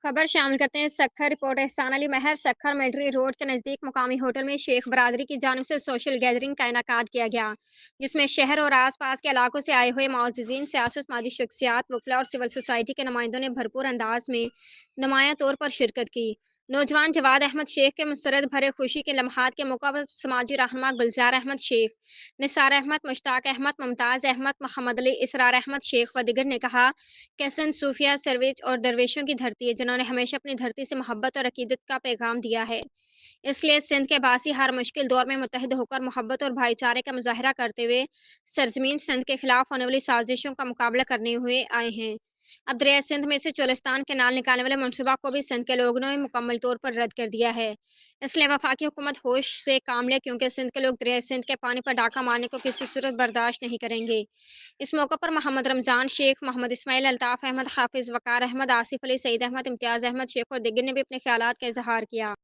खबर शामिल करते हैं सखर रिपोर्ट एहसान अली महर सखर मिलिट्री रोड के नजदीक मुकामी होटल में शेख बरादरी की जानिब से सोशल गैदरिंग का इनकाद किया गया, जिसमें शहर और आसपास के इलाकों से आए हुए मुअज्जिजीन, सियासतमादी शख्सियात, वकला और सिविल सोसाइटी के नुमाइंदों ने भरपूर अंदाज में नुमाया तौर पर शिरकत की। नौजवान जवाद अहमद शेख के मुसरत भरे खुशी के लम्हात के मौका पर समाजी रहनुमा गुलजार अहमद शेख, निसार अहमद, मुश्ताक अहमद, मुमताज़ अहमद, मोहम्मद अली, इसरार अहमद शेख व दिगर ने कहा कि सिंध सूफिया सरवेज और दरवेशों की धरती है, जिन्होंने हमेशा अपनी धरती से मोहब्बत और अकीदत का पैगाम दिया है। इसलिए सिंध के बासी हर मुश्किल दौर में मुत्तहिद होकर मोहब्बत और भाईचारे का मुजाहरा करते हुए सरजमीन सिंध के खिलाफ होने वाली साजिशों का मुकाबला करने हुए आए हैं। अब दरिया सिंध में से चोलिस्तान के नाल निकालने वाले मनसूबा को भी सिंध के लोगों ने मुकम्मल तौर पर रद्द कर दिया है। इसलिए वफाकी हुकूमत होश से काम ले, क्योंकि सिंध के लोग दरिया सिंध के पानी पर डाका मारने को किसी सूरत बर्दाश्त नहीं करेंगे। इस मौके पर मोहम्मद रमजान शेख, मोहम्मद इस्माइल, अल्ताफ अहमद, हाफिज वकार अहमद, आसिफ अली, सईद अहमद, इम्तियाज अहमद शेख और दिगर ने भी अपने ख्यालात का इजहार किया।